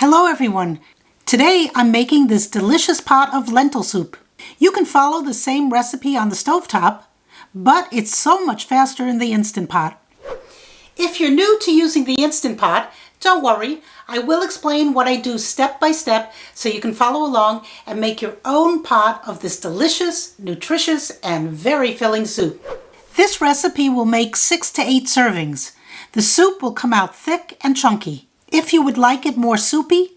Hello everyone! Today I'm making this delicious pot of lentil soup. You can follow the same recipe on the stovetop, but it's so much faster in the Instant Pot. If you're new to using the Instant Pot, don't worry, I will explain what I do step by step so you can follow along and make your own pot of this delicious, nutritious, and very filling soup. This recipe will make 6 to 8 servings. The soup will come out thick and chunky. If you would like it more soupy,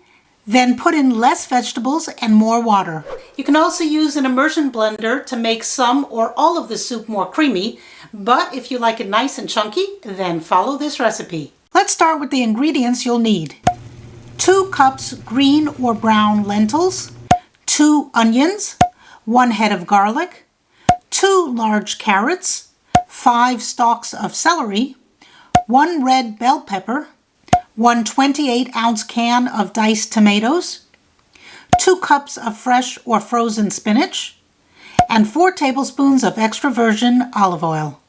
then put in less vegetables and more water. You can also use an immersion blender to make some or all of the soup more creamy, but if you like it nice and chunky, then follow this recipe. Let's start with the ingredients you'll need. 2 cups green or brown lentils, 2 onions, 1 head of garlic, 2 large carrots, 5 stalks of celery, 1 red bell pepper, 1 28-ounce can of diced tomatoes, 2 cups of fresh or frozen spinach, and 4 tablespoons of extra virgin olive oil.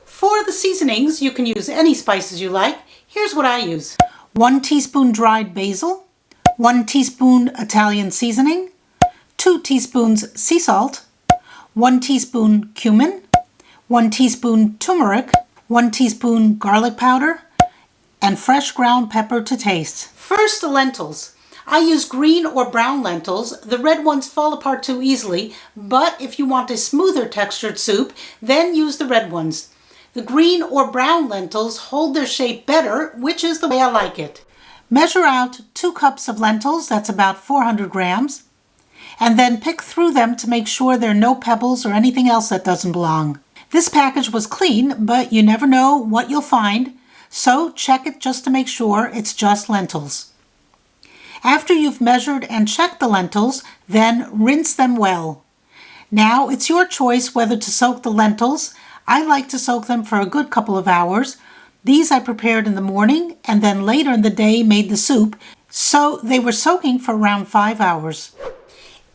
For the seasonings, you can use any spices you like. Here's what I use. 1 teaspoon dried basil, 1 teaspoon Italian seasoning, 2 teaspoons sea salt, 1 teaspoon cumin, 1 teaspoon turmeric, 1 teaspoon garlic powder, and fresh ground pepper to taste. First, the lentils. I use green or brown lentils. The red ones fall apart too easily, but if you want a smoother textured soup, then use the red ones. The green or brown lentils hold their shape better, which is the way I like it. Measure out 2 cups of lentils, that's about 400 grams, and then pick through them to make sure there are no pebbles or anything else that doesn't belong. This package was clean, but you never know what you'll find, so check it just to make sure it's just lentils. After you've measured and checked the lentils, then rinse them well. Now it's your choice whether to soak the lentils. I like to soak them for a good couple of hours. These I prepared in the morning and then later in the day made the soup, so they were soaking for around 5 hours.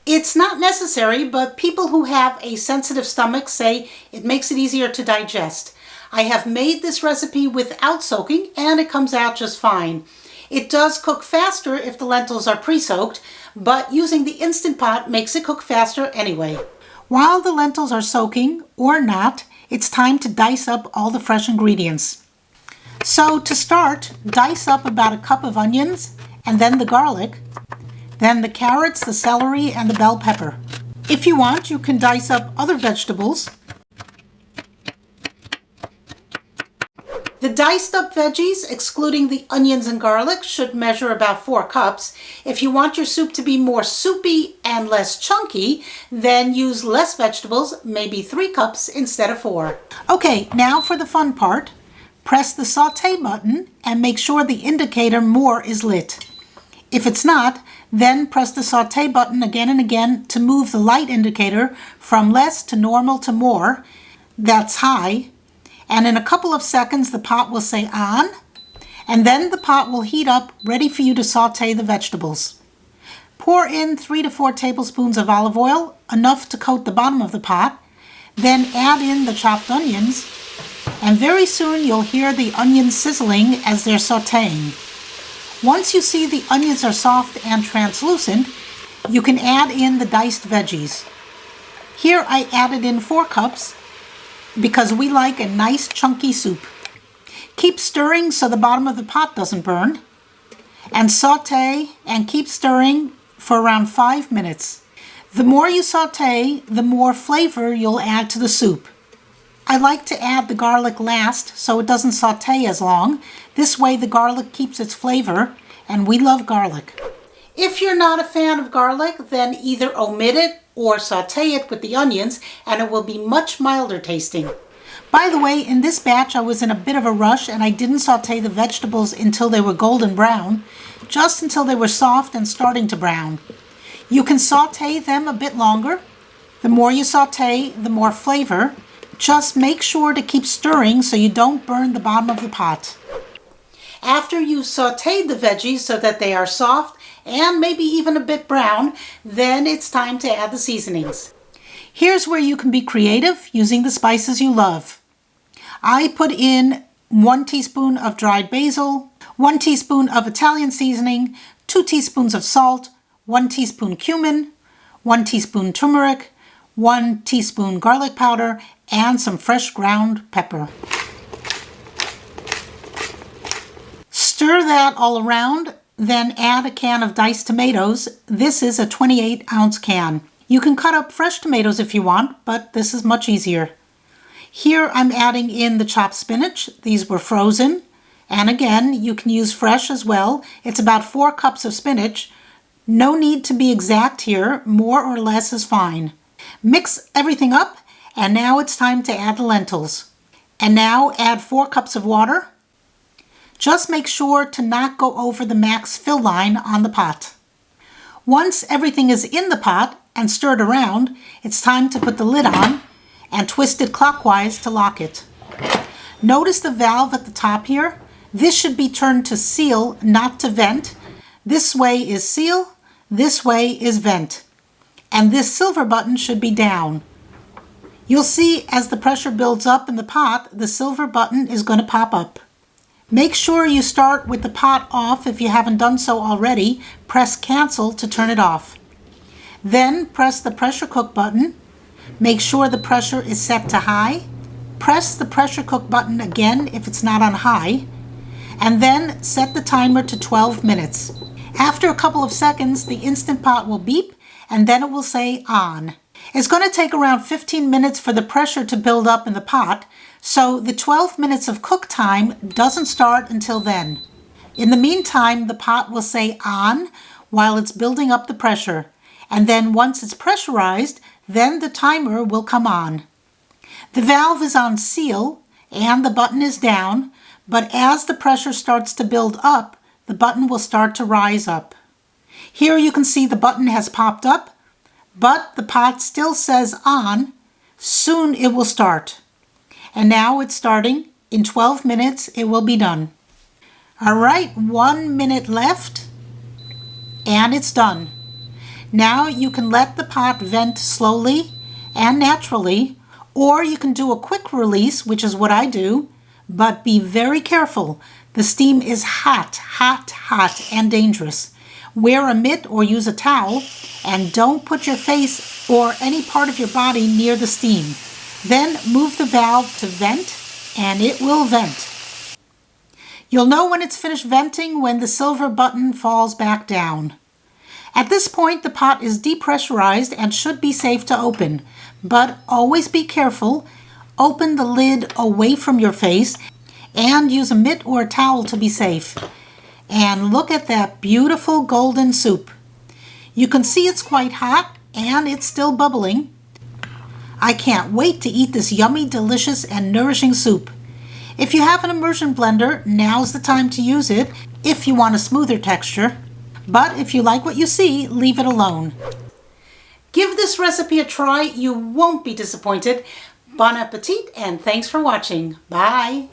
It's not necessary, but people who have a sensitive stomach say it makes it easier to digest. I have made this recipe without soaking and it comes out just fine. It does cook faster if the lentils are pre-soaked, but using the Instant Pot makes it cook faster anyway. While the lentils are soaking, or not, it's time to dice up all the fresh ingredients. So to start, dice up about a cup of onions and then the garlic, then the carrots, the celery, and the bell pepper. If you want, you can dice up other vegetables. The diced up veggies, excluding the onions and garlic, should measure about 4 cups. If you want your soup to be more soupy and less chunky, then use less vegetables, maybe 3 cups instead of 4. Okay, now for the fun part. Press the saute button and make sure the indicator more is lit. If it's not, then press the saute button again and again to move the light indicator from less to normal to more. That's high. And in a couple of seconds, the pot will say on, and then the pot will heat up, ready for you to saute the vegetables. Pour in 3 to 4 tablespoons of olive oil, enough to coat the bottom of the pot. Then add in the chopped onions, and very soon you'll hear the onions sizzling as they're sauteing. Once you see the onions are soft and translucent, you can add in the diced veggies. Here I added in 4 cups because we like a nice chunky soup. Keep stirring so the bottom of the pot doesn't burn, and saute and keep stirring for around 5 minutes. The more you saute, the more flavor you'll add to the soup. I like to add the garlic last so it doesn't saute as long. This way the garlic keeps its flavor, and we love garlic. If you're not a fan of garlic, then either omit it or saute it with the onions and it will be much milder tasting. By the way, in this batch I was in a bit of a rush and I didn't saute the vegetables until they were golden brown, just until they were soft and starting to brown. You can saute them a bit longer. The more you saute, the more flavor. Just make sure to keep stirring so you don't burn the bottom of the pot. After you've sauteed the veggies so that they are soft and maybe even a bit brown, then it's time to add the seasonings. Here's where you can be creative using the spices you love. I put in 1 teaspoon of dried basil, 1 teaspoon of Italian seasoning, 2 teaspoons of salt, 1 teaspoon cumin, 1 teaspoon turmeric, 1 teaspoon garlic powder, and some fresh ground pepper. Stir that all around, then add a can of diced tomatoes. This is a 28-ounce can. You can cut up fresh tomatoes if you want, but this is much easier. Here I'm adding in the chopped spinach. These were frozen. And again, you can use fresh as well. It's about 4 cups of spinach. No need to be exact here. More or less is fine. Mix everything up, and now it's time to add the lentils. And now add 4 cups of water. Just make sure to not go over the max fill line on the pot. Once everything is in the pot and stirred around, it's time to put the lid on and twist it clockwise to lock it. Notice the valve at the top here? This should be turned to seal, not to vent. This way is seal, this way is vent. And this silver button should be down. You'll see as the pressure builds up in the pot, the silver button is going to pop up. Make sure you start with the pot off if you haven't done so already. Press cancel to turn it off. Then press the pressure cook button. Make sure the pressure is set to high. Press the pressure cook button again if it's not on high. And then set the timer to 12 minutes. After a couple of seconds, the Instant Pot will beep and then it will say on. It's going to take around 15 minutes for the pressure to build up in the pot, so the 12 minutes of cook time doesn't start until then. In the meantime, the pot will say on while it's building up the pressure, and then once it's pressurized, then the timer will come on. The valve is on seal and the button is down, but as the pressure starts to build up, the button will start to rise up. Here you can see the button has popped up, but the pot still says on. Soon it will start. And now it's starting. In 12 minutes it will be done. All right, 1 minute left, and it's done. Now you can let the pot vent slowly and naturally, or you can do a quick release, which is what I do. But be very careful. The steam is hot, hot, hot, and dangerous. Wear a mitt or use a towel, and don't put your face or any part of your body near the steam. Then move the valve to vent, and it will vent. You'll know when it's finished venting when the silver button falls back down. At this point, the pot is depressurized and should be safe to open, but always be careful. Open the lid away from your face and use a mitt or a towel to be safe. And look at that beautiful golden soup. You can see it's quite hot and it's still bubbling. I can't wait to eat this yummy, delicious, and nourishing soup. If you have an immersion blender, now's the time to use it if you want a smoother texture. But if you like what you see, leave it alone. Give this recipe a try. You won't be disappointed. Bon appetit, and thanks for watching. Bye.